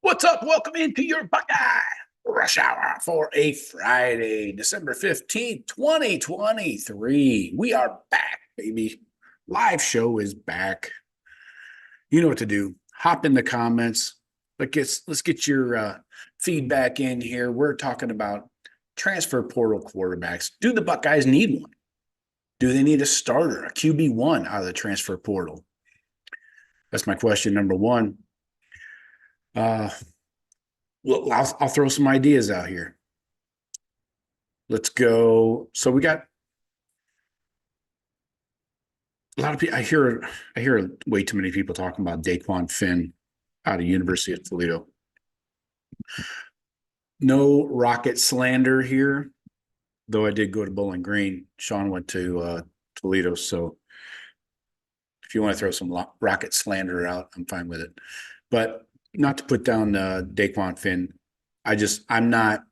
What's up? Welcome into your Buckeye Rush Hour for a Friday, December 15th, 2023. We are back, baby. Live show is back. You know what to do. Hop in the comments. Let's get your feedback in here. We're talking about transfer portal quarterbacks. Do the Buckeyes need one? Do they need a starter, a QB1 out of the transfer portal? That's my question number one. Well, I'll throw some ideas out here. Let's go. So we got a lot of people. I hear way too many people talking about Daquan Finn out of University of Toledo. No rocket slander here, though I did go to Bowling Green. Sean went to Toledo, so if you want to throw some rocket slander out, I'm fine with it. But not to put down Daquan Finn. I'm not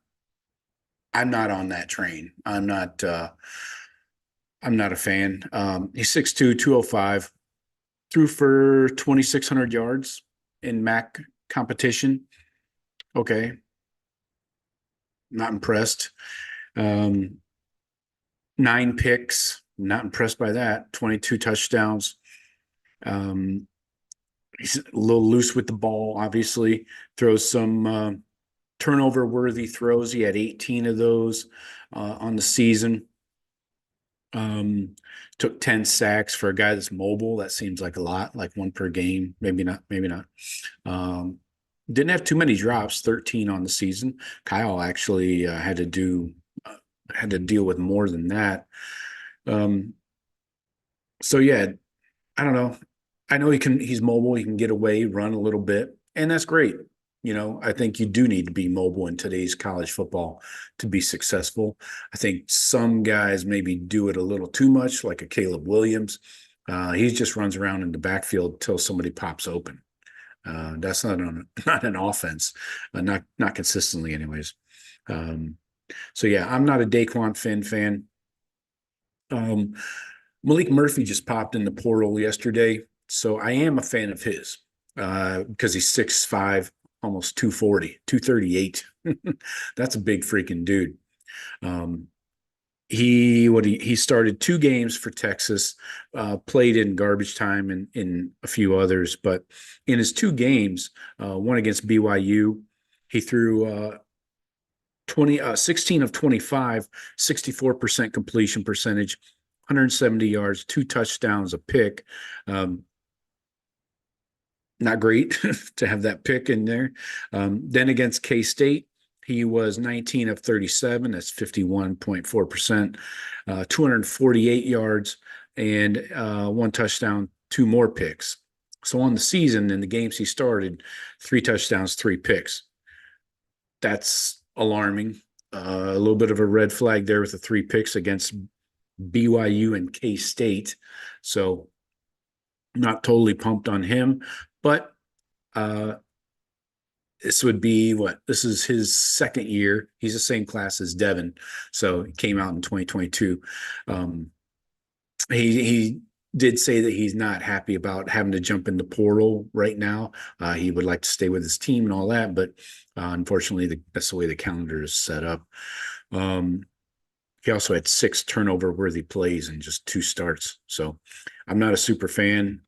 on that train. I'm not a fan. He's 6'2", 205, threw for 2,600 yards in MAC competition. Okay. Not impressed. 9 picks. Not impressed by that. 22 touchdowns. He's a little loose with the ball, obviously. Throws some turnover-worthy throws. He had 18 of those on the season. Took 10 sacks for a guy that's mobile. That seems like a lot, like one per game. Maybe not. Didn't have too many drops, 13 on the season. Kyle actually had to deal with more than that. So yeah, I don't know. I know he's mobile. He can get away, run a little bit, and that's great. I think you do need to be mobile in today's college football to be successful. I think some guys maybe do it a little too much, like a Caleb Williams. He just runs around in the backfield till somebody pops open. That's not an offense, not consistently, anyways. So yeah, I'm not a Daquan Finn fan. Malik Murphy just popped in the portal yesterday, so I am a fan of his because he's 6'5", almost 240, 238. That's a big freaking dude. He started 2 games for Texas, played in garbage time and in a few others, but in his 2 games, one against BYU, he threw 16 of 25, 64% completion percentage, 170 yards, 2 touchdowns, a pick. Not great to have that pick in there. Then against K-State, he was 19 of 37. That's 51.4%, 248 yards, and 1 touchdown, 2 more picks. So on the season, in the games he started, 3 touchdowns, 3 picks. That's alarming. A little bit of a red flag there with the 3 picks against BYU and K-State. So not totally pumped on him. But this would be this is his second year. He's the same class as Devin. So he came out in 2022. He did say that he's not happy about having to jump in the portal right now. He would like to stay with his team and all that, but unfortunately, that's the way the calendar is set up. He also had 6 turnover-worthy plays in just 2 starts. So I'm not a super fan.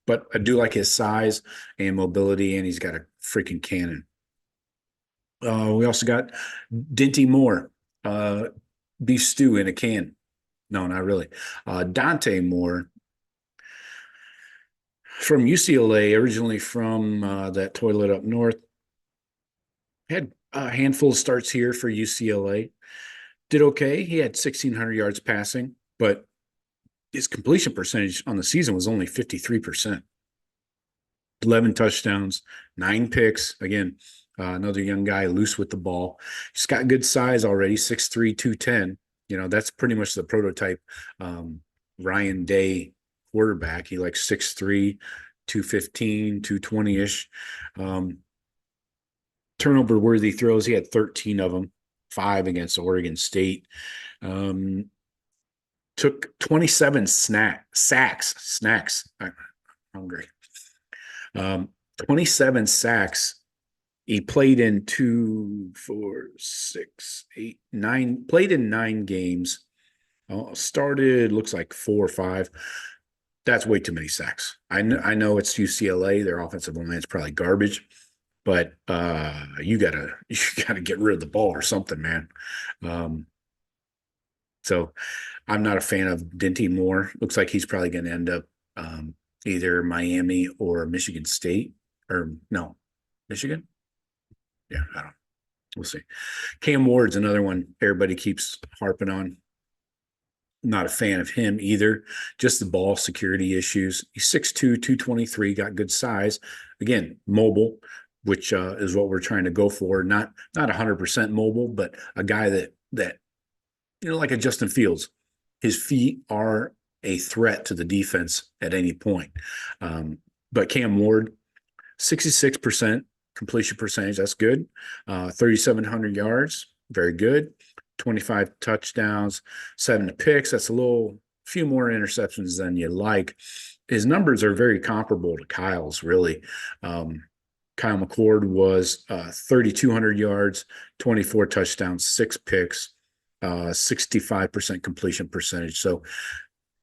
But I do like his size and mobility, and he's got a freaking cannon. We also got Dinty Moore, beef stew in a can. No, not really. Dante Moore from UCLA, originally from that toilet up north. Had a handful of starts here for UCLA. Did okay. He had 1,600 yards passing, but his completion percentage on the season was only 53%. 11 touchdowns, 9 picks. Again, another young guy loose with the ball. He's got good size already, 6'3", 210. That's pretty much the prototype Ryan Day quarterback. He likes 6'3", 215, 220-ish. Turnover-worthy throws, he had 13 of them, 5 against Oregon State. Took 27 snacks. I'm hungry. 27 sacks He played in 2, 4, 6, 8, 9, played in 9 games. Started, looks like 4 or 5. That's way too many sacks. I know it's UCLA. Their offensive line is probably garbage, but you gotta get rid of the ball or something, man. Um, so I'm not a fan of Dinty Moore. Looks like he's probably going to end up either Miami or Michigan State, or no, Michigan. Yeah, I don't. We'll see. Cam Ward's another one everybody keeps harping on. Not a fan of him either. Just the ball security issues. He's 6'2", 223, got good size. Again, mobile, which is what we're trying to go for. Not 100% mobile, but a guy that like a Justin Fields. His feet are a threat to the defense at any point. But Cam Ward, 66% completion percentage. That's good. 3,700 yards. Very good. 25 touchdowns, 7 picks. That's few more interceptions than you like. His numbers are very comparable to Kyle's, really. Kyle McCord was 3,200 yards, 24 touchdowns, 6 picks, 65% completion percentage. So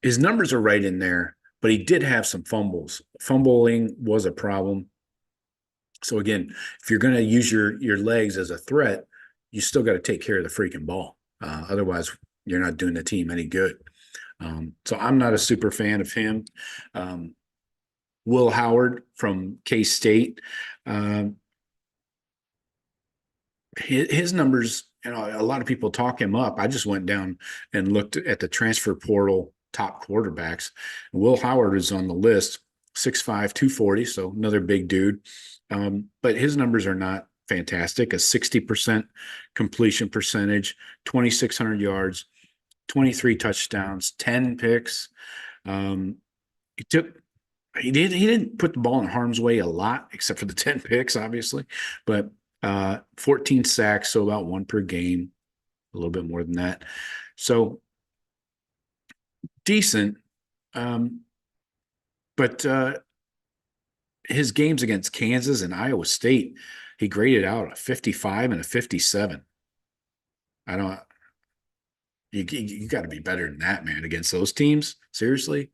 his numbers are right in there, but he did have some fumbles. Fumbling was a problem. So again, if you're going to use your legs as a threat, you still got to take care of the freaking ball. Otherwise, you're not doing the team any good. So I'm not a super fan of him. Will Howard from K-State, his numbers, a lot of people talk him up. I just went down and looked at the transfer portal top quarterbacks. Will Howard is on the list, 6'5", 240, so another big dude. But his numbers are not fantastic. A 60% completion percentage, 2,600 yards, 23 touchdowns, 10 picks. He didn't put the ball in harm's way a lot, except for the 10 picks, obviously, but 14 sacks, so about 1 per game, a little bit more than that. So decent. But his games against Kansas and Iowa State, he graded out a 55 and a 57. I don't. You got to be better than that, man, against those teams. Seriously.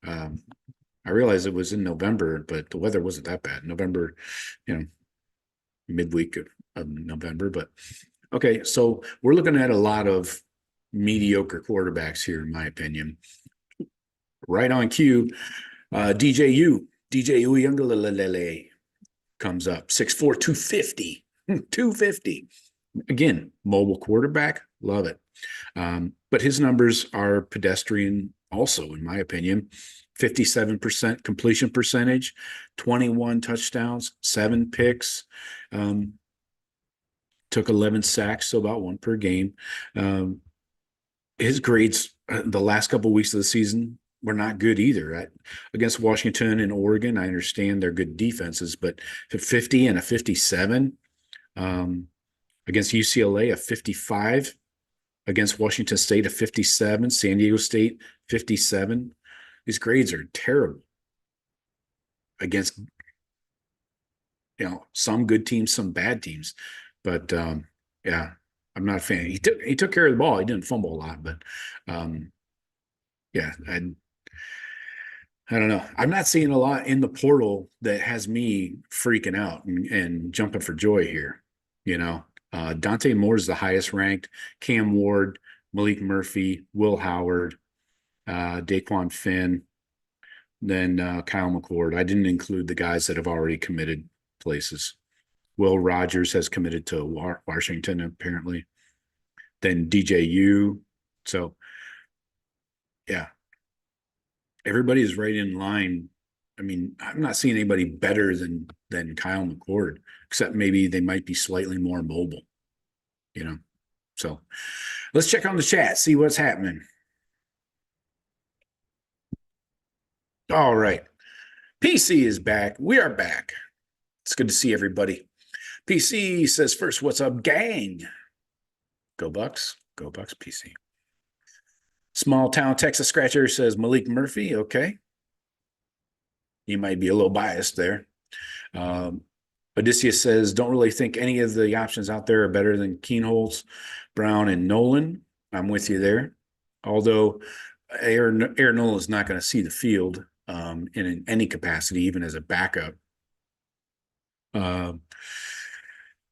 I realized it was in November, but the weather wasn't that bad. November, midweek of November. But okay, so we're looking at a lot of mediocre quarterbacks here, in my opinion. Right on cue, DJU Uyunglele comes up, 6'4", 250. 250. Again, mobile quarterback, love it. But his numbers are pedestrian also, in my opinion. 57% completion percentage, 21 touchdowns, 7 picks, took 11 sacks, so about 1 per game. His grades the last couple of weeks of the season were not good either. Against Washington and Oregon, I understand they're good defenses, but 50 and a 57. Against UCLA, a 55. Against Washington State, a 57. San Diego State, 57. These grades are terrible against, some good teams, some bad teams. But yeah, I'm not a fan. He took care of the ball. He didn't fumble a lot, but yeah, I don't know. I'm not seeing a lot in the portal that has me freaking out and jumping for joy here. Dante Moore's the highest ranked. Cam Ward, Malik Murphy, Will Howard, Daquan Finn, then Kyle McCord. I didn't include the guys that have already committed places. Will Rogers has committed to Washington, apparently. Then DJU. So, yeah. Everybody is right in line. I mean, I'm not seeing anybody better than Kyle McCord, except maybe they might be slightly more mobile, So let's check on the chat, see what's happening. All right. PC is back. We are back. It's good to see everybody. PC says first, what's up, gang? Go Bucks. Go Bucks, PC. Small town Texas Scratcher says Malik Murphy. Okay. You might be a little biased there. Odysseus says, don't really think any of the options out there are better than Keenholz, Brown, and Nolan. I'm with you there. Although Aaron Nolan is not going to see the field in any capacity, even as a backup. But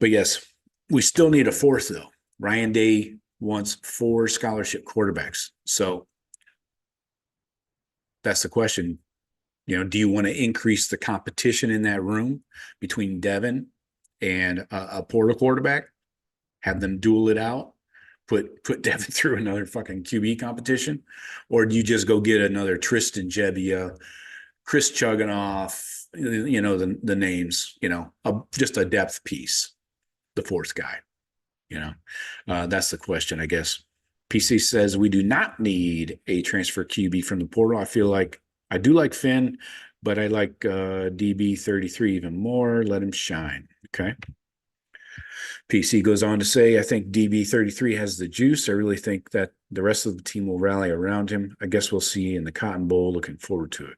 yes, we still need a fourth, though. Ryan Day wants 4 scholarship quarterbacks. So that's the question. Do you want to increase the competition in that room between Devin and a portal quarterback? Have them duel it out, put Devin through another fucking QB competition, or do you just go get another Tristan Gebbia, Chris Chugginoff, the names, just a depth piece, the fourth guy, that's the question, I guess. PC says we do not need a transfer QB from the portal. I feel like I do like Finn, but I like DB33 even more. Let him shine. Okay. PC goes on to say, I think DB33 has the juice. I really think that the rest of the team will rally around him. I guess we'll see in the Cotton Bowl. Looking forward to it.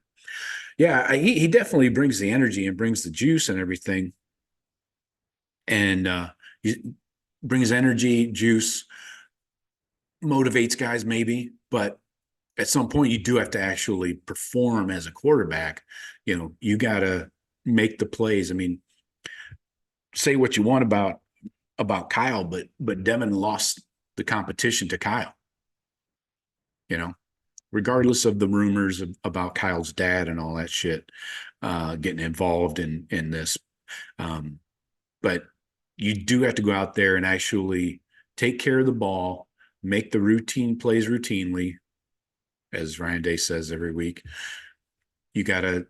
Yeah, he definitely brings the energy and brings the juice and everything. And he brings energy, juice, motivates guys maybe, but at some point you do have to actually perform as a quarterback. You got to make the plays. I mean, say what you want about Kyle, but Devin lost the competition to Kyle. Regardless of the rumors about Kyle's dad and all that shit getting involved in this. But you do have to go out there and actually take care of the ball, make the routine plays routinely, as Ryan Day says every week. You got to,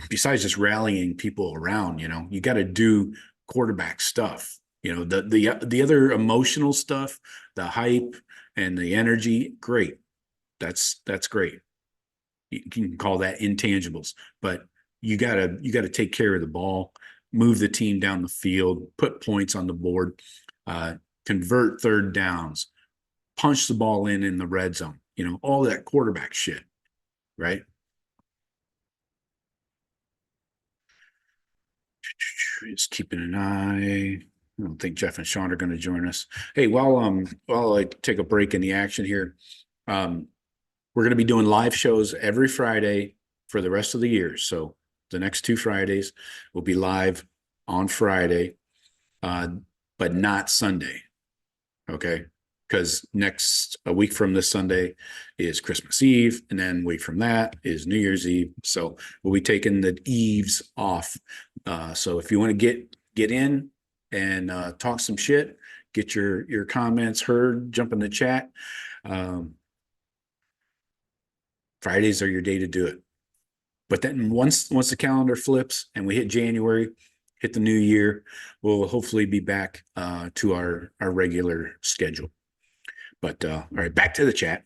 besides just rallying people around, you got to do quarterback stuff. The other emotional stuff, the hype and the energy, great. That's great. You can call that intangibles, but you gotta take care of the ball, move the team down the field, put points on the board, convert third downs, punch the ball in the red zone. All that quarterback shit, right? Just keeping an eye. I don't think Jeff and Sean are going to join us. Hey, while I take a break in the action here, we're going to be doing live shows every Friday for the rest of the year. So the next 2 Fridays will be live on Friday, but not Sunday. Okay. Because a week from this Sunday is Christmas Eve, and then a week from that is New Year's Eve. So we'll be taking the eves off. So if you want to get in and talk some shit, get your comments heard, jump in the chat. Fridays are your day to do it. But then once the calendar flips and we hit January, hit the new year, we'll hopefully be back to our regular schedule. But all right, back to the chat.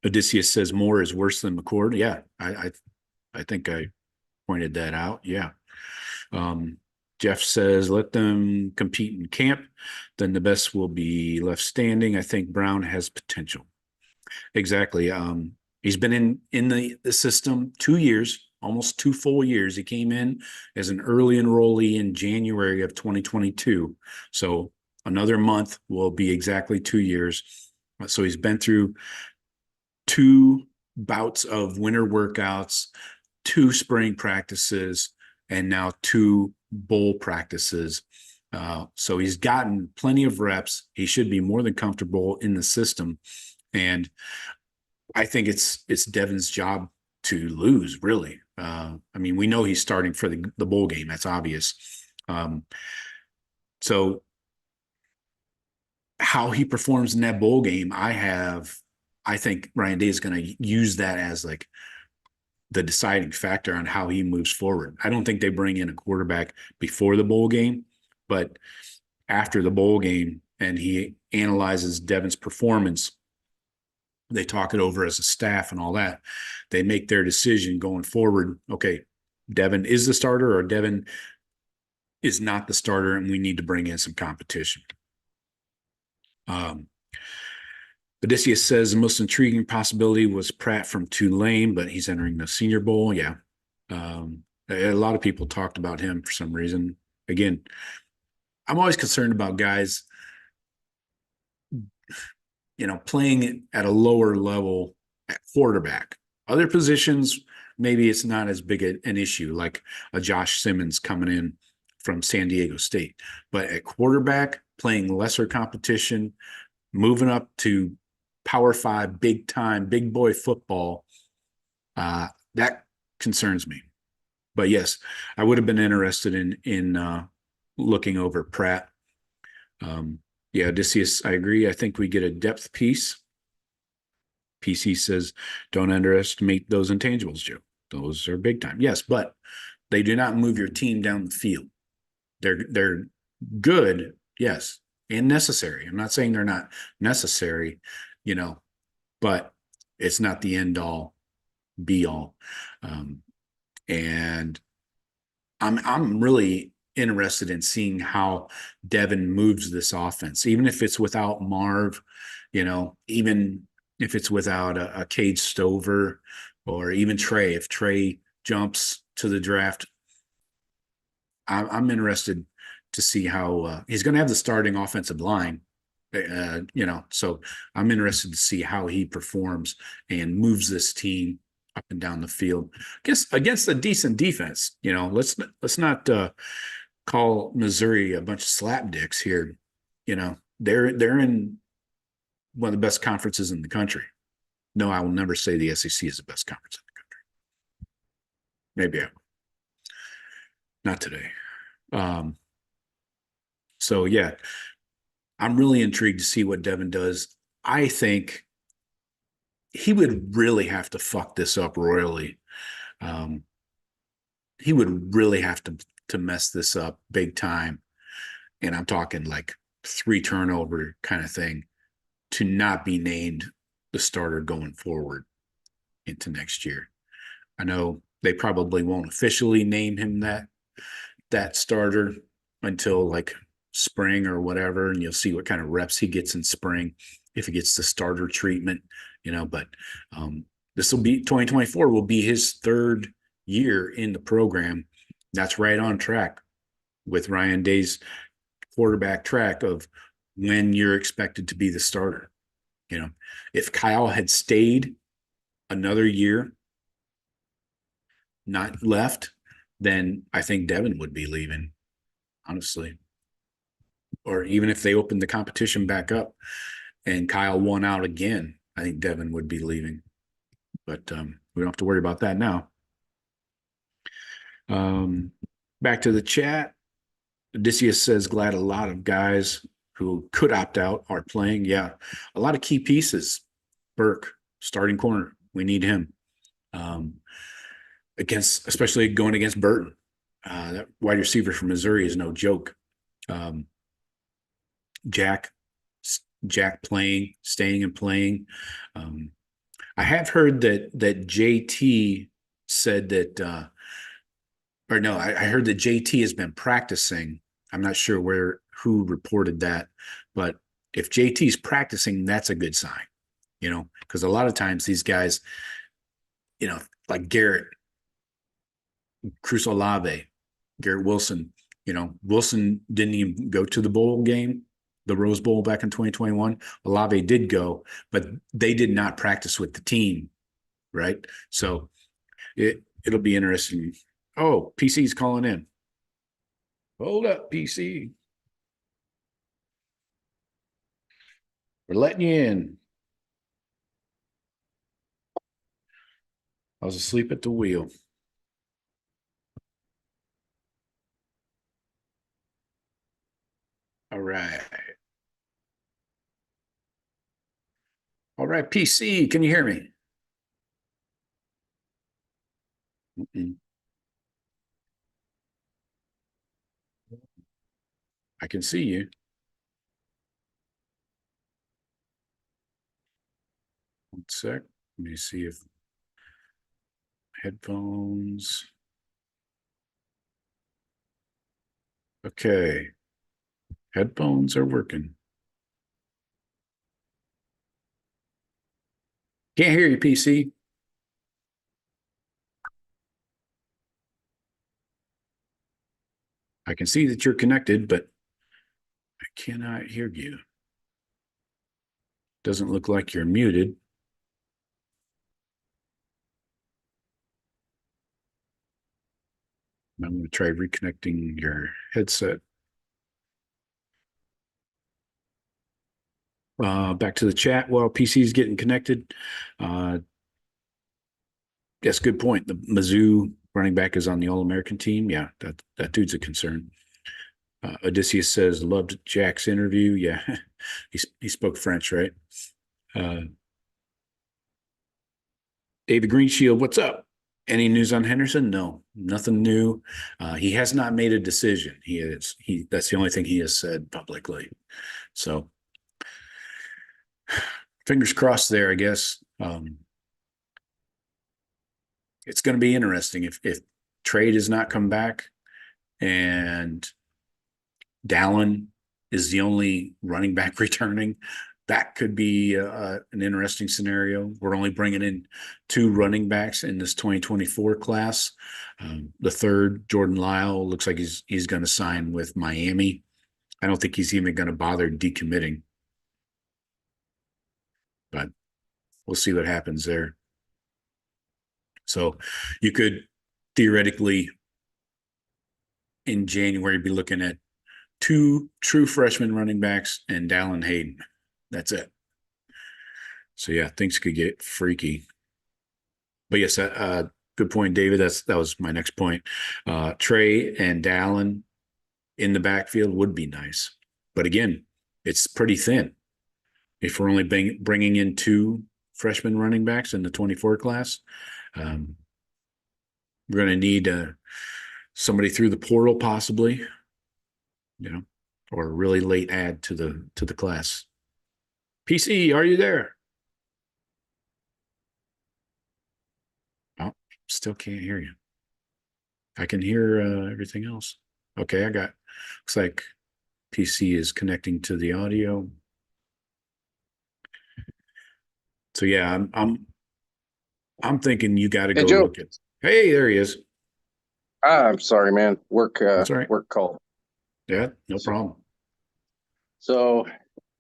Odysseus says Moore is worse than McCord. Yeah, I think I pointed that out. Yeah. Jeff says, let them compete in camp. Then the best will be left standing. I think Brown has potential. Exactly. He's been in the system 2 years, almost 2 full years. He came in as an early enrollee in January of 2022. So another month will be exactly 2 years. So he's been through 2 bouts of winter workouts, 2 spring practices, and now 2 bowl practices. So he's gotten plenty of reps. He should be more than comfortable in the system. And I think it's Devin's job to lose, really. I mean, we know he's starting for the bowl game. That's obvious. So how he performs in that bowl game, I think Ryan Day is going to use that as like the deciding factor on how he moves forward. I don't think they bring in a quarterback before the bowl game, but after the bowl game and he analyzes Devin's performance, they talk it over as a staff and all that. They make their decision going forward. Okay, Devin is the starter or Devin is not the starter, and we need to bring in some competition. Odysseus says the most intriguing possibility was Pratt from Tulane, but he's entering the Senior Bowl. Yeah. A lot of people talked about him for some reason. Again, I'm always concerned about guys, playing at a lower level at quarterback. Other positions, maybe it's not as big an issue, like a Josh Simmons coming in from San Diego State. But at quarterback, playing lesser competition, moving up to Power Five, big time, big boy football, that concerns me. But yes, I would have been interested in looking over Pratt. Yeah, Odysseus, I agree. I think we get a depth piece. PC says, don't underestimate those intangibles, Joe. Those are big time. Yes, but they do not move your team down the field. They're good, yes, and necessary. I'm not saying they're not necessary, but it's not the end all, be all. And I'm really interested in seeing how Devin moves this offense, even if it's without Marv, even if it's without a Cade Stover or even Trey. If Trey jumps to the draft, I'm interested to see how he's going to have the starting offensive line. So I'm interested to see how he performs and moves this team up and down the field against a decent defense. Let's not call Missouri a bunch of slapdicks here. They're in one of the best conferences in the country. No, I will never say the SEC is the best conference in the country. Maybe I will. Not today. So yeah, I'm really intrigued to see what Devin does. I think he would really have to fuck this up royally. He would really have to mess this up big time. And I'm talking like 3 turnover kind of thing to not be named the starter going forward into next year. I know they probably won't officially name him that starter until like spring or whatever, and you'll see what kind of reps he gets in spring if he gets the starter treatment, but this will be 2024 will be his 3rd year in the program. That's right on track with Ryan Day's quarterback track of when you're expected to be the starter. If Kyle had stayed another year, not left, then I think Devin would be leaving, honestly. Or even if they opened the competition back up and Kyle won out again, I think Devin would be leaving. But we don't have to worry about that now. Back to the chat. Odysseus says, glad a lot of guys who could opt out are playing. Yeah, a lot of key pieces. Burke, starting corner. We need him. Especially going against Burton. That wide receiver from Missouri is no joke. Jack playing, staying and playing. I have heard that JT said that, I heard that JT has been practicing. I'm not sure who reported that, but if JT's practicing, that's a good sign, because a lot of times these guys, like Garrett, Cruz Olave, Garrett Wilson, Wilson didn't even go to the bowl game, the Rose Bowl back in 2021. Olave did go, but they did not practice with the team, right? So it'll be interesting. Oh, PC's calling in. Hold up, PC. We're letting you in. I was asleep at the wheel. All right. All right, PC, can you hear me? Mm-mm. I can see you. One sec. Let me see if headphones. Okay. Headphones are working. Can't hear you, PC. I can see that you're connected, but I cannot hear you. Doesn't look like you're muted. I'm going to try reconnecting your headset. Back to the chat while PC is getting connected. Yes, good point. The Mizzou running back is on the All-American team. Yeah, that dude's a concern. Odysseus says, loved Jack's interview. Yeah, he spoke French, right? David Greenshield, what's up? Any news on Henderson? No, nothing new. He has not made a decision. That's the only thing he has said publicly. So fingers crossed there, I guess. It's going to be interesting if Trey does not come back and Dallin is the only running back returning. That could be an interesting scenario. We're only bringing in 2 running backs in this 2024 class. The third, Jordan Lyle, looks like he's going to sign with Miami. I don't think he's even going to bother decommitting, but we'll see what happens there. So you could theoretically in January be looking at 2 true freshman running backs and Dallin Hayden. That's it. So yeah, things could get freaky. But yes, good point, David. That was my next point. Trey and Dallin in the backfield would be nice, but again, it's pretty thin. If we're only bringing in 2 freshman running backs in the 24 class, we're going to need somebody through the portal, possibly, or a really late add to the class. PC, are you there? Oh, still can't hear you. I can hear everything else. Okay, looks like PC is connecting to the audio. So yeah, I'm thinking you got to go look at. Hey, there he is. I'm sorry, man. That's all right. Work call. Yeah, no problem. So,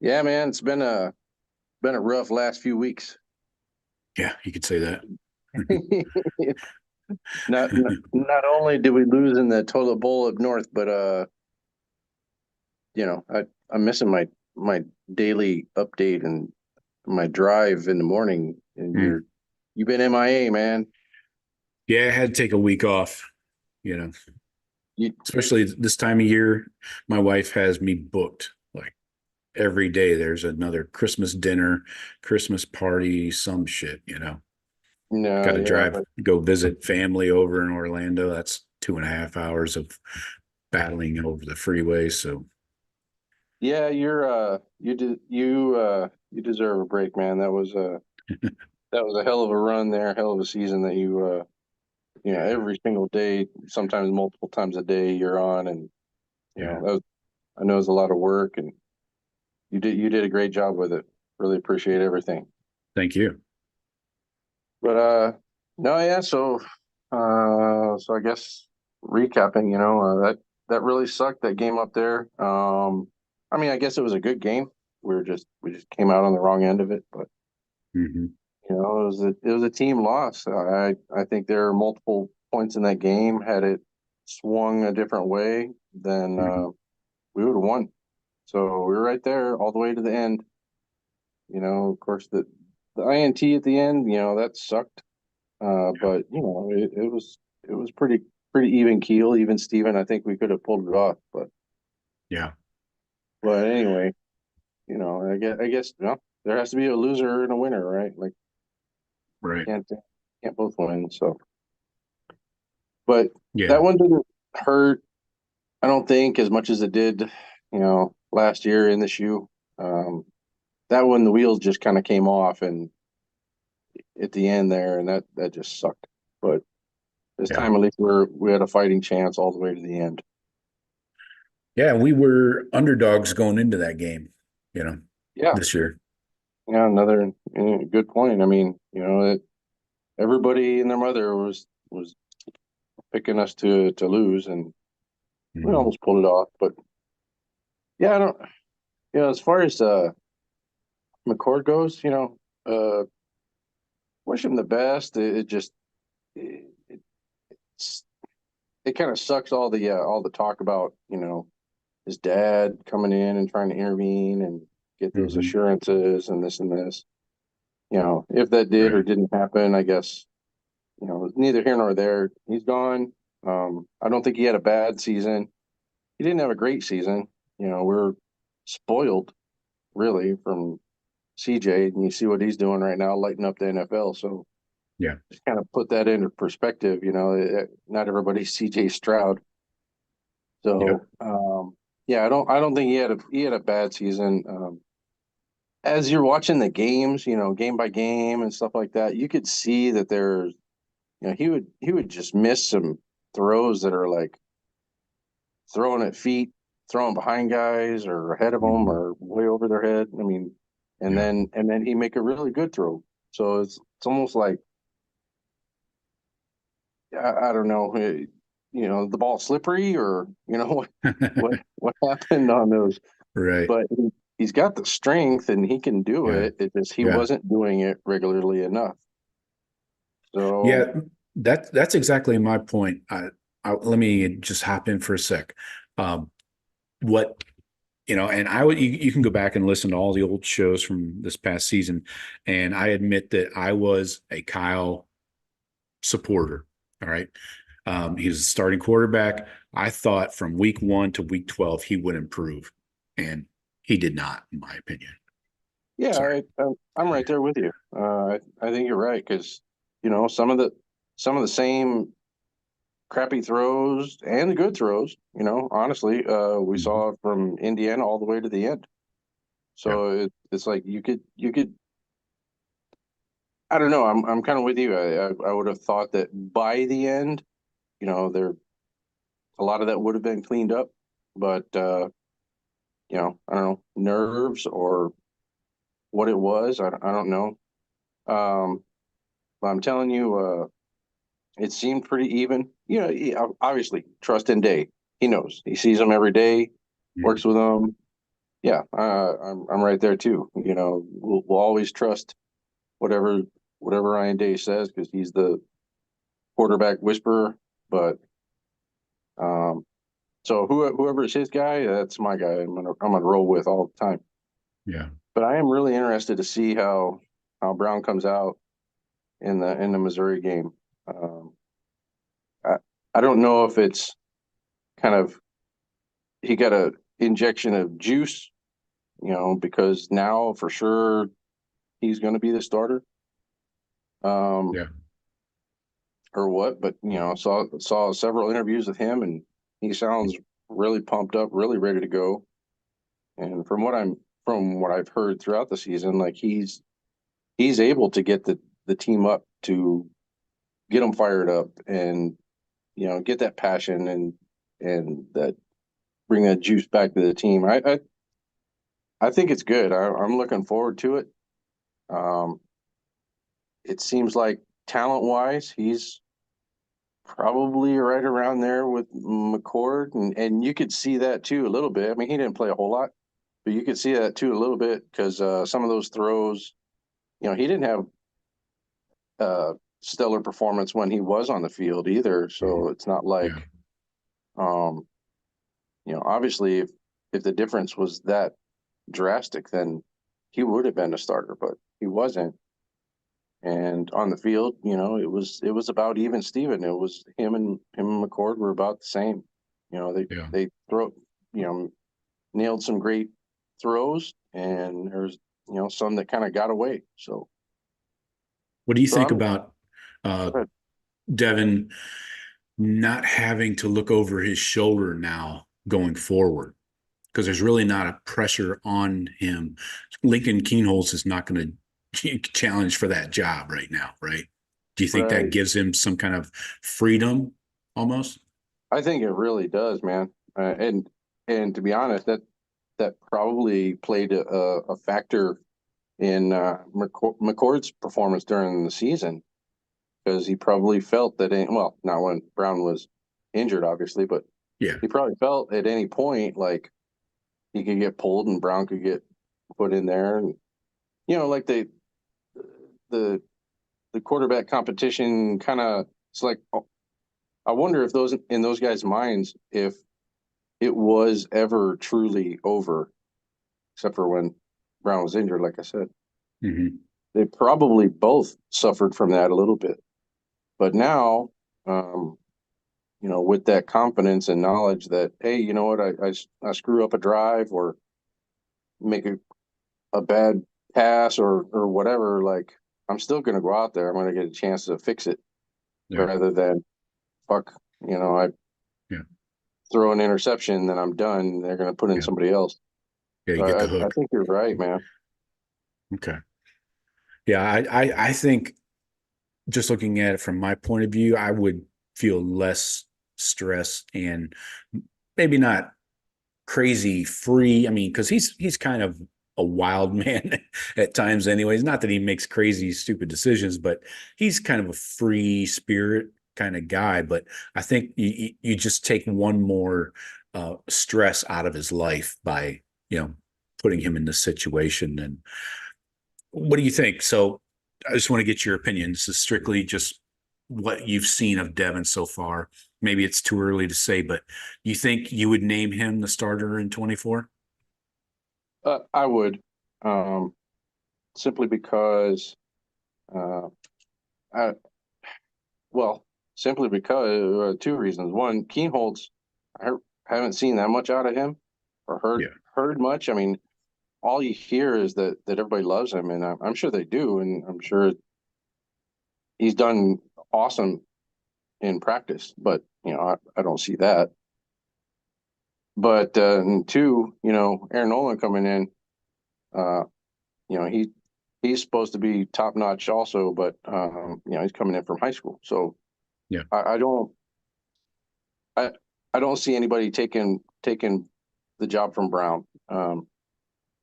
yeah, man, it's been a rough last few weeks. Yeah, you could say that. Not only did we lose in the toilet bowl up north, but I'm missing my daily update and my drive in the morning. And you've been MIA, man. Yeah, I had to take a week off. Especially this time of year, my wife has me booked like every day. There's another Christmas dinner, Christmas party, some shit. No, got to drive, go visit family over in Orlando. That's 2.5 hours of battling over the freeway. So, yeah, you deserve a break, man. That was a hell of a run there, hell of a season that you every single day, sometimes multiple times a day, you're on, and I know it was a lot of work, and you did a great job with it. Really appreciate everything. Thank you. But no, yeah. So I guess recapping, that really sucked, that game up there. I mean, I guess it was a good game. We just came out on the wrong end of it, but it was a team loss. I think there are multiple points in that game. Had it swung a different way, then we would have won. So we were right there all the way to the end. Of course, the INT at the end, that sucked. But it was pretty even keel, even Steven. I think we could have pulled it off, but yeah. But anyway, I guess there has to be a loser and a winner, right? Like, right, can't both win. So, but yeah, that one didn't hurt, I don't think, as much as it did, last year in the shoe. That one, the wheels just kind of came off, and at the end there, and that just sucked. But this time, at least we had a fighting chance all the way to the end. Yeah, we were underdogs going into that game, this year. Yeah, another good point. I mean, everybody and their mother was picking us to lose, and We Mhm. almost pulled it off, but yeah, I don't. As far as McCord goes, wish him the best. It just it, it's, it kind of sucks all the talk about his dad coming in and trying to intervene and get those Mhm. assurances and this and this. If that did or Right. didn't happen, I guess neither here nor there. He's gone. I don't think he had a bad season. He didn't have a great season. We're spoiled really from CJ, and you see what he's doing right now, lighting up the NFL. So Yeah. just kind of put that into perspective. Not everybody's CJ Stroud. Yep. So yeah, I don't think he had a bad season. As you're watching the games, game by game and stuff like that, you could see that there's, he would just miss some throws that are like throwing at feet, throwing behind guys or ahead of them Mhm. or way over their head. I mean, and Yeah. then he make a really good throw. So it's almost like I don't know, the ball slippery or what happened on those. Right. But he's got the strength and he can do Yeah. it. It just he Yeah. wasn't doing it regularly enough. So Yeah. That's exactly my point. Let me just hop in for a sec. Um, what and I would you can go back and listen to all the old shows from this past season, and I admit that I was a Kyle supporter. All right. He was a starting quarterback. I thought from week 1 to week 12 he would improve, and he did not, in my opinion. yeah, Sorry. I'm right there with you. I think you're right because some of the same crappy throws and the good throws. Honestly, we Mhm. saw from Indiana all the way to the end. Yeah. So it's like you could. I don't know. I'm kind of with you. I would have thought that by the end, there a lot of that would have been cleaned up, but I don't know, nerves or what it was. I don't know. But I'm telling you, it seemed pretty even. Obviously, trust in Day. He knows. He sees them every day, Mhm. works with them. Yeah, I'm right there too. We'll always trust whatever whatever Ryan Day says because he's the quarterback whisperer. But um, so whoever is his guy, that's my guy. I'm gonna roll with all the time. Yeah. But I am really interested to see how Brown comes out in the Missouri game. Um, I I don't know if it's kind of he got a injection of juice, because now for sure he's going to be the starter, um, Yeah. or what. But saw several interviews with him, and he sounds really pumped up, really ready to go. And from what I've heard throughout the season, like he's able to get the team up to get them fired up and get that passion and that bring that juice back to the team. I think it's good. I'm looking forward to it. Um, it seems like talent wise, he's probably right around there with McCord, and you could see that too a little bit. I mean, he didn't play a whole lot, but you could see that too a little bit because some of those throws, he didn't have stellar performance when he was on the field either. So Mhm. it's not Yeah. like, um, obviously if the difference was that drastic, then he would have been a starter, but he wasn't. And on the field, it was about even Steven. It was him and McCord were about the same. They Yeah. they throw you know nailed some great throws, and there's some that kind of got away. What do you So think I'm about Devin not having to look over his shoulder now going forward? Because there's really not a pressure on him. Lincoln Keenholz is not going to challenge for that job right now, right? Do you think that right. gives him some kind of freedom almost? I think it really does, man. And to be honest, that probably played a factor in McCord's performance during the season because he probably felt that, well, not when Brown was injured, obviously, but Yeah. he probably felt at any point like he could get pulled and Brown could get put in there, and like the the quarterback competition kind of, it's like, I wonder if those guys' minds, if it was ever truly over, except for when Brown was injured, like I said. Hmm. They probably both suffered from that a little bit. But now, um, with that confidence and knowledge that, hey, you know what, I screw up a drive or make a bad pass or whatever, like, I'm still going to go out there. I'm going to get a chance to fix it Yeah. rather than, fuck, I Yeah. throw an interception, then I'm done. They're going to put in Yeah. somebody else. Yeah. You So get the I hook. think you're right, man. Okay. Yeah. I think just looking at it from my point of view, I would feel less stress and maybe not crazy free. I mean, because he's kind of a wild man at times, anyways. Not that he makes crazy, stupid decisions, but he's kind of a free spirit kind of guy. But I think you just take one more stress out of his life by putting him in this situation. And what do you think? So I just want to get your opinion. This is strictly just what you've seen of Devin so far. Maybe it's too early to say, but you think you would name him the starter in 24? I would, um, simply because, uh, I, well, simply because two reasons. One, Keenholz, I haven't seen that much out of him or Yeah, heard much. I mean, all you hear is that everybody loves him, and I'm sure they do, and I'm sure he's done awesome in practice. But I don't see that. But and two, Aaron Nolan coming in, uh, he's supposed to be top notch also, but he's coming in from high school, so yeah, I don't I I don't see anybody taking the job from Brown.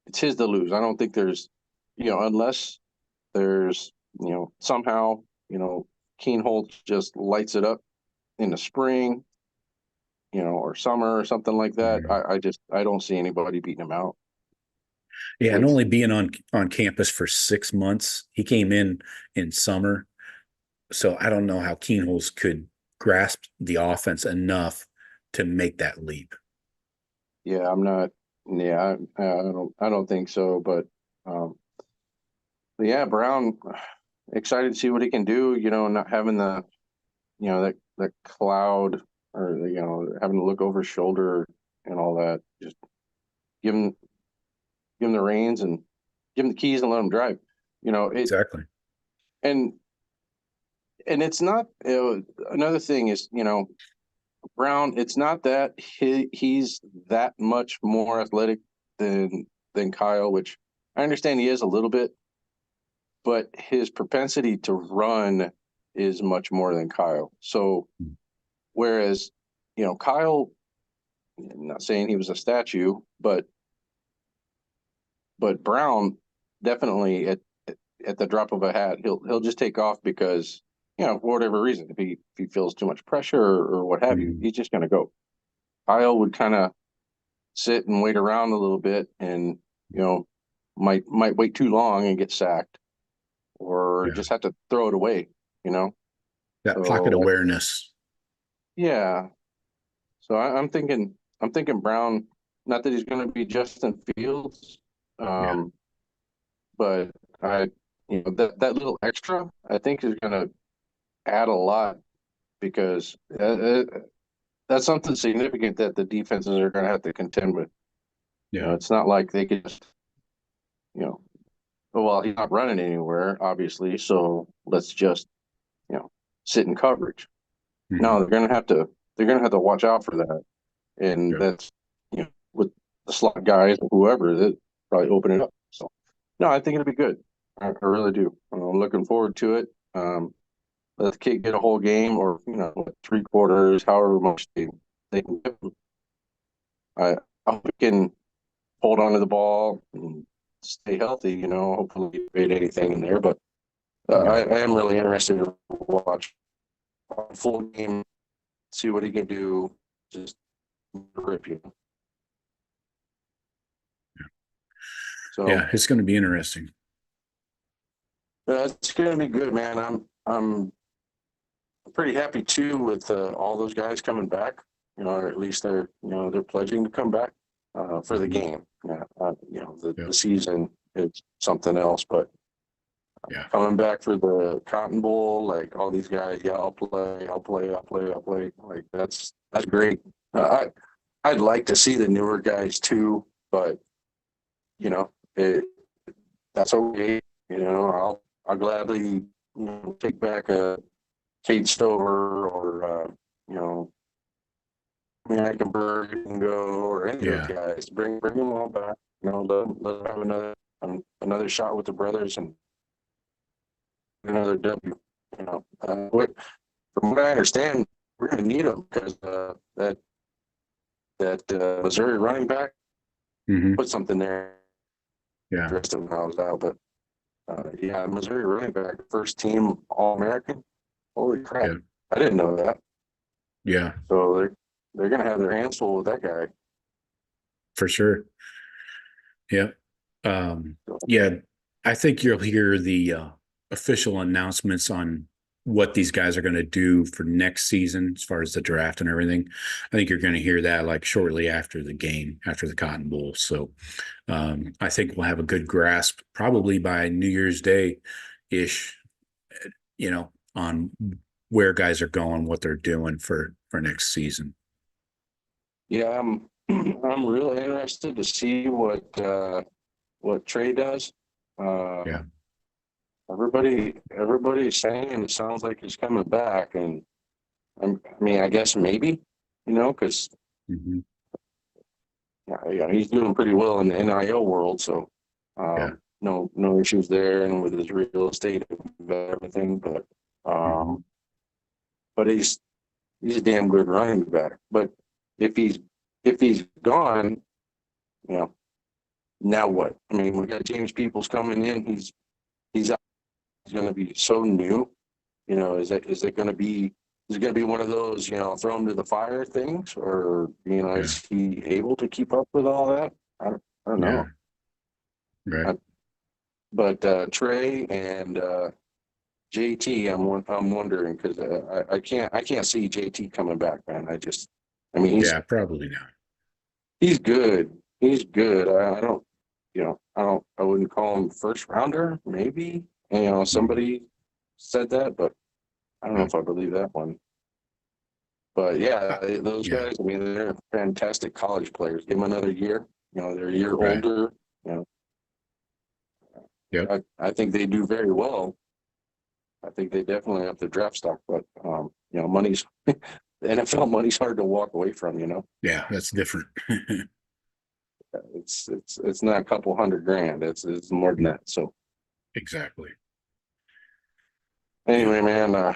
It's his to lose. I don't think there's, unless there's, somehow, Keenholz just lights it up in the spring, or summer or something like that. mhm. I don't see anybody beating him out Yeah. And with. only being on campus for 6 months, he came in summer, so I don't know how Keenholz could grasp the offense enough to make that leap. Yeah, I'm not. Yeah, I don't think so. Um, but yeah, Brown, excited to see what he can do. Not having that cloud, or having to look over his shoulder and all that. Just give him give him the reins and give him the keys and let him drive. It Exactly. and and it's not, another thing is, Brown. It's not that he's that much more athletic than Kyle, which I understand he is a little bit, but his propensity to run is much more than Kyle. So whereas, Kyle, I'm not saying he was a statue, but Brown definitely at the drop of a hat, he'll just take off because, for whatever reason, if he feels too much pressure or what have you, Mhm. he's just going to go. Kyle would kind of sit and wait around a little bit, and might wait too long and get sacked, or Yeah. just have to throw it away. You know, That pocket so awareness. yeah. So I'm thinking Brown. Not that he's going to be Justin Fields, Yeah. um, but I, that little extra, I think, is going to add a lot, because that's something significant that the defenses are going to have to contend with. Yeah. It's not like they could just, you know, oh, well, he's not running anywhere, obviously, so let's just, you know, sit in coverage. No, Mhm. they're gonna have to watch out for that, and Yeah. that's, with the slot guys or whoever, that probably open it up. So, no, I think it'll be good. I really do. I'm looking forward to it. Let the kid get a whole game, or three quarters, however much they can give him. I hope he can hold on to the ball and stay healthy. Hopefully, evade anything in there. But Yeah. I am really interested to watch a full game, see what he can do. Just rip you. So Yeah, it's going to be interesting. it's going to be good, man. I'm pretty happy too with all those guys coming back. Or at least they're pledging to come back for the game. Yeah, the season is something else, but Yeah. coming back for the Cotton Bowl, like all these guys, yeah, I'll play. Like that's great. I'd like to see the newer guys too, but it, that's okay. I'll gladly take back a Kate Stover or Mecklenburg and go or any of those guys. Bring them all back. Let them have another shot with the brothers and another W. From what I understand, we're going to need them because that Missouri running back put something there. Yeah. The rest of them I was out, but Missouri running back, first team All-American. Holy crap! Yeah. I didn't know that. Yeah. So they're going to have their hands full with that guy for sure. Yeah. Yeah. I think you'll hear the official announcements on what these guys are going to do for next season as far as the draft and everything. I think you're going to hear that like shortly after the game, after the Cotton Bowl. So I think we'll have a good grasp probably by New Year's Day ish, on where guys are going, what they're doing for next season. Yeah, I'm really interested to see what Trey does. Yeah. Everybody's saying it sounds like he's coming back, and I guess maybe, because he's doing pretty well in the NIL world, so no issues there, and with his real estate and everything, but but he's a damn good running back. But if he's gone, now what? I mean, we got James Peoples coming in. He's going to be so new. Is it going to be one of those, throw him to the fire things, or is he able to keep up with all that? I don't know. Right. But Trey and JT, I'm wondering because I can't see JT coming back, man. He's probably not. He's good. He's good. I wouldn't call him first rounder, maybe. Somebody said that, but I don't know if I believe that one. But yeah, those guys, they're fantastic college players. Give them another year. They're a year older. I think they do very well. I think they definitely have the draft stock, but money's the NFL money's hard to walk away from. Yeah, that's different. It's not a couple $100,000. It's more than that. So exactly. Anyway, man. All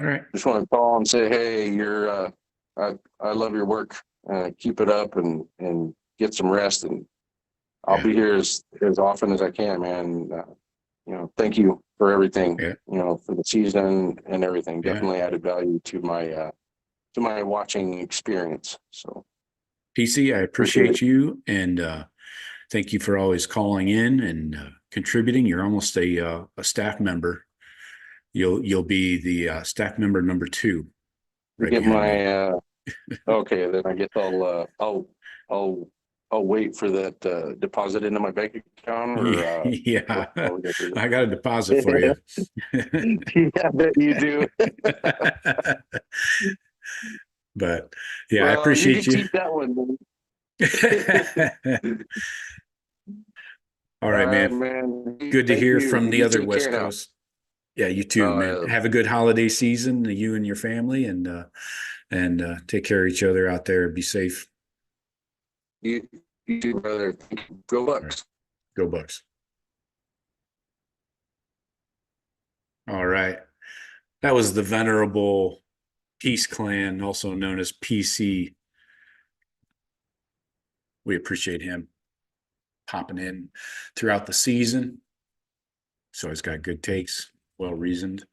right. Just want to call and say, hey, I love your work. Keep it up and get some rest. And I'll be here as often as I can, man. Thank you for everything. For the season and everything. Definitely added value to my watching experience. So. PC, I appreciate you, and thank you for always calling in and contributing. You're almost a staff member. You'll be the staff member number 2. Right, get my okay. Then I guess I'll wait for that deposit into my bank account. Or, I got a deposit for you. I bet you do. But I appreciate you. Keep that one. All right, man. Good to hear from the other West Coast. Yeah, you too, man. Have a good holiday season, you and your family, and take care of each other out there. Be safe. You too, brother. Go Bucks. Right. Go Bucks. All right. That was the venerable Peace Clan, also known as PC. We appreciate him popping in throughout the season. So he's got good takes, well reasoned.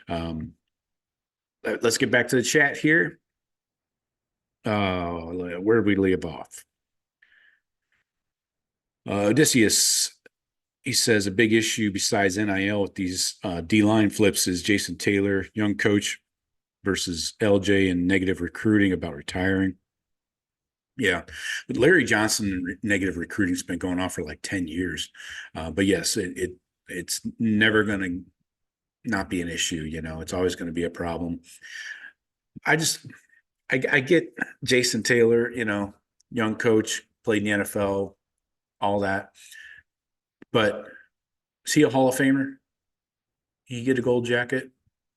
Let's get back to the chat here. Where did we leave off? Odysseus, he says a big issue besides NIL with these D-line flips is Jason Taylor, young coach, versus LJ and negative recruiting about retiring. Yeah, but Larry Johnson negative recruiting's been going on for like 10 years. But yes, it's never going to not be an issue. It's always going to be a problem. I just I get Jason Taylor, young coach, played in the NFL, all that. But is he a Hall of Famer? He get a gold jacket?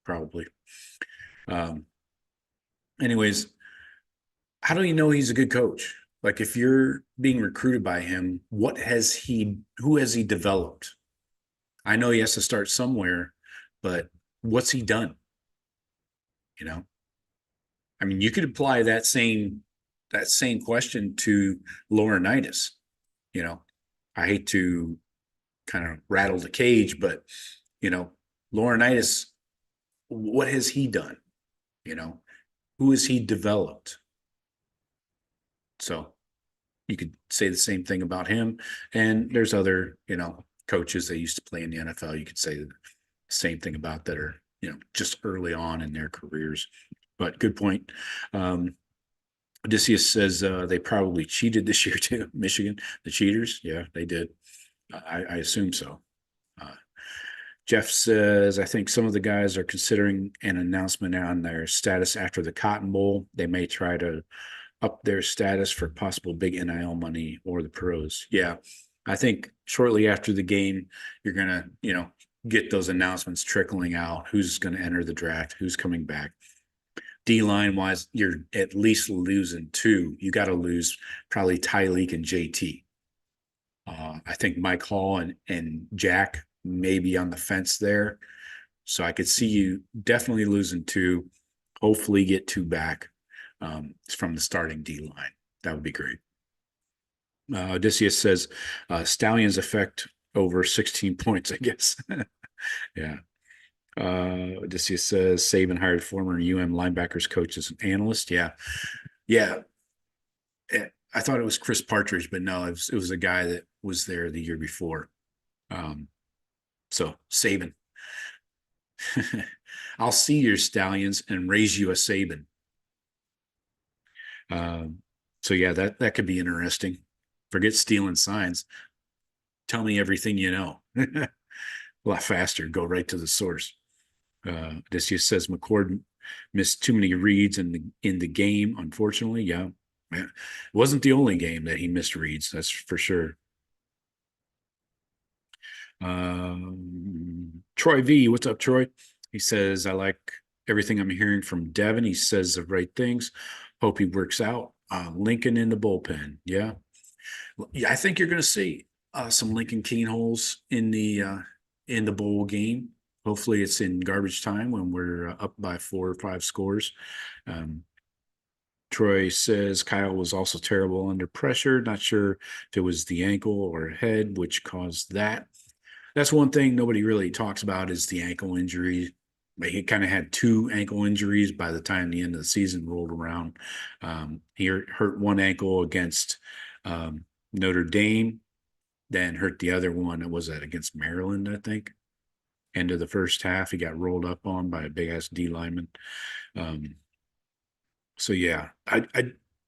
Probably. Um, anyways, how do you know he's a good coach? Like if you're being recruited by him, who has he developed? I know he has to start somewhere, but what's he done? You know, I mean, you could apply that same question to Laurinaitis. You know, I hate to kind of rattle the cage, but Laurinaitis, what has he done? Who has he developed? So you could say the same thing about him. And there's other, coaches that used to play in the NFL. You could say the same thing about that are, just early on in their careers. But good point. Odysseus says they probably cheated this year too. Michigan, the cheaters. Yeah, they did. I assume so. Jeff says, I think some of the guys are considering an announcement on their status after the Cotton Bowl. They may try to up their status for possible big NIL money or the pros. Yeah, I think shortly after the game, you're going to, get those announcements trickling out. Who's going to enter the draft? Who's coming back? D-line wise, you're at least losing two. You got to lose probably Tyleek and JT. I think Mike Hall and Jack may be on the fence there. So I could see you definitely losing two, hopefully get two back from the starting D-line. That would be great. Odysseus says Stallions effect over 16 points, I guess. Yeah. Odysseus says Saban hired former linebackers coach as an analyst. Yeah. Yeah. I thought it was Chris Partridge, but no, it was a guy that was there the year before. So Saban. I'll see your Stallions and raise you a Saban. So yeah, that could be interesting. Forget stealing signs. Tell me everything you know. A lot faster. Go right to the source. This just says McCord missed too many reads in the game. Unfortunately, yeah, it wasn't the only game that he missed reads. That's for sure. Troy V, what's up, Troy? He says, I like everything I'm hearing from Devin. He says the right things. Hope he works out. Lincoln in the bullpen. Yeah. I think you're going to see some Lincoln Keenholes in the bowl game. Hopefully it's in garbage time when we're up by 4 or 5 scores. Troy says Kyle was also terrible under pressure. Not sure if it was the ankle or head which caused that. That's one thing nobody really talks about is the ankle injury. He kind of had 2 ankle injuries by the time the end of the season rolled around. He hurt one ankle against Notre Dame, then hurt the other one. Was that against Maryland, I think? End of the first half, he got rolled up on by a big ass D lineman. So yeah, I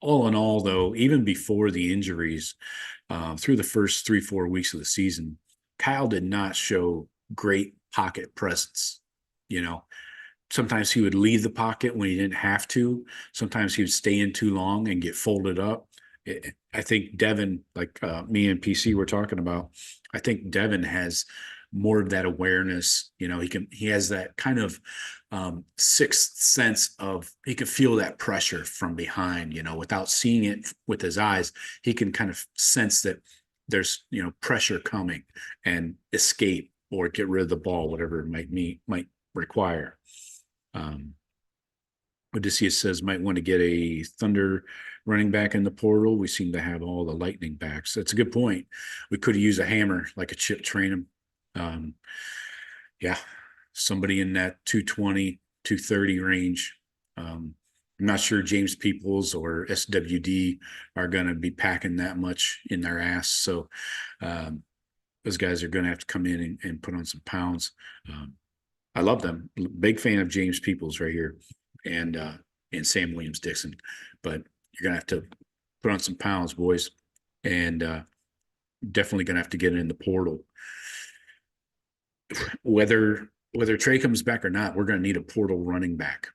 all in all though, even before the injuries, through the first 3-4 weeks of the season, Kyle did not show great pocket presence. Sometimes he would leave the pocket when he didn't have to. Sometimes he would stay in too long and get folded up. I think Devin, like me and PC were talking about, I think Devin has more of that awareness. He has that kind of sixth sense of, he can feel that pressure from behind, without seeing it with his eyes. He can kind of sense that there's, pressure coming and escape or get rid of the ball, whatever it might require. Odysseus says might want to get a Thunder running back in the portal. We seem to have all the Lightning backs. That's a good point. We could use a hammer, like a chip train him. Yeah, somebody in that 220, 230 range. I'm not sure James Peoples or SWD are going to be packing that much in their ass. So um, those guys are going to have to come in and put on some pounds. I love them. Big fan of James Peoples right here, and Sam Williams Dixon. But you're going to have to put on some pounds, boys, and definitely going to have to get in the portal. Whether Trey comes back or not, we're going to need a portal running back,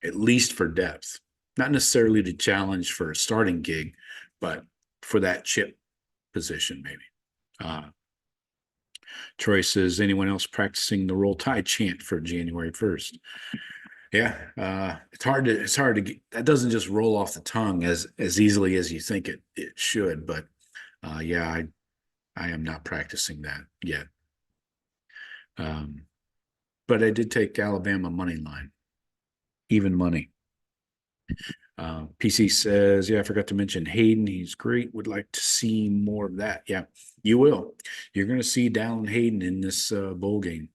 at least for depth. Not necessarily to challenge for a starting gig, but for that chip position, maybe. Troy says, anyone else practicing the Roll Tide chant for January 1st? Yeah, it's hard to get, that doesn't just roll off the tongue as easily as you think it should, but yeah, I am not practicing that yet. But I did take Alabama money line, even money. PC says, yeah, I forgot to mention Hayden. He's great. Would like to see more of that. Yeah, you will. You're going to see Dallin Hayden in this bowl game.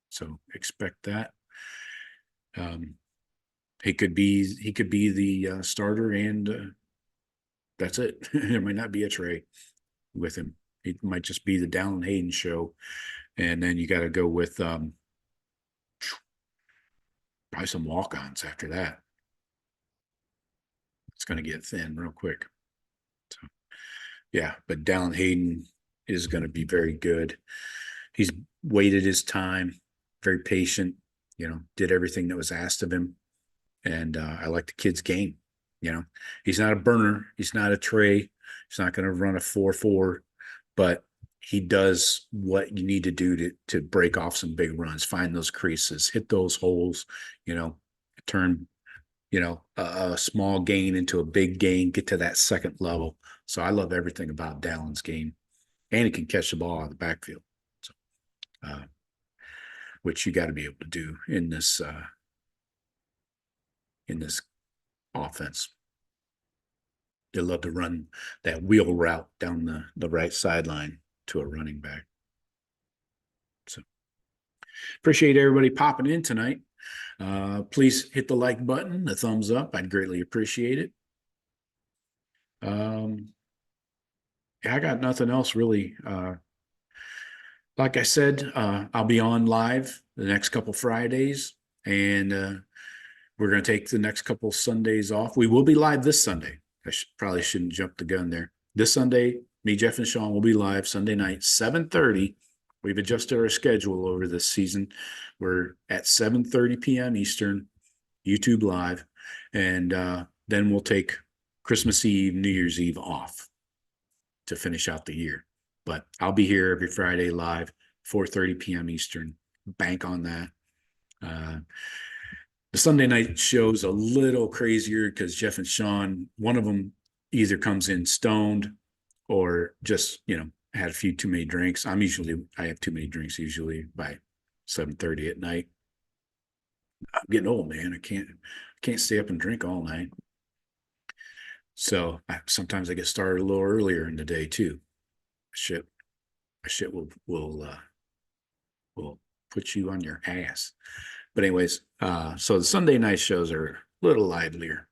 So expect that. He could be the starter, and that's it. There might not be a Trey with him. It might just be the Dallin Hayden show, and then you got to go with probably some walk-ons after that. It's going to get thin real quick. So, yeah, but Dallin Hayden is going to be very good. He's waited his time, very patient, did everything that was asked of him. And I like the kid's game. He's not a burner. He's not a Trey. He's not going to run a 4.4, but he does what you need to do to break off some big runs, find those creases, hit those holes, turn, a small gain into a big gain, get to that second level. So I love everything about Dallin's game, and he can catch the ball out of the backfield. So, which you got to be able to do in this offense. They love to run that wheel route down the right sideline to a running back. So appreciate everybody popping in tonight. Please hit the like button, the thumbs up. I'd greatly appreciate it. I got nothing else really. Like I said, I'll be on live the next couple Fridays, and we're going to take the next couple Sundays off. We will be live this Sunday. I probably shouldn't jump the gun there. This Sunday, me, Jeff, and Sean will be live Sunday night, 7:30. We've adjusted our schedule over this season. We're at 7:30 p.m. Eastern, YouTube live, and then we'll take Christmas Eve, New Year's Eve off to finish out the year. But I'll be here every Friday live, 4:30 p.m. Eastern. Bank on that. The Sunday night show's a little crazier because Jeff and Sean, one of them either comes in stoned or just, had a few too many drinks. I have too many drinks usually by 7:30 at night. I'm getting old, man. I can't stay up and drink all night. So sometimes I get started a little earlier in the day too. Shit will put you on your ass. But anyways, so the Sunday night shows are a little livelier.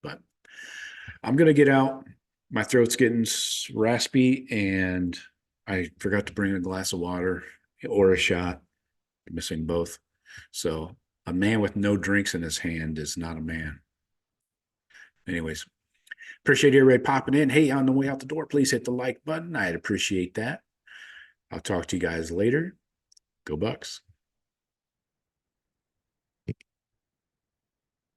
But I'm going to get out. My throat's getting raspy, and I forgot to bring a glass of water or a shot. I'm missing both. So a man with no drinks in his hand is not a man. Anyways, appreciate everybody popping in. Hey, on the way out the door, please hit the like button. I'd appreciate that. I'll talk to you guys later. Go Bucks.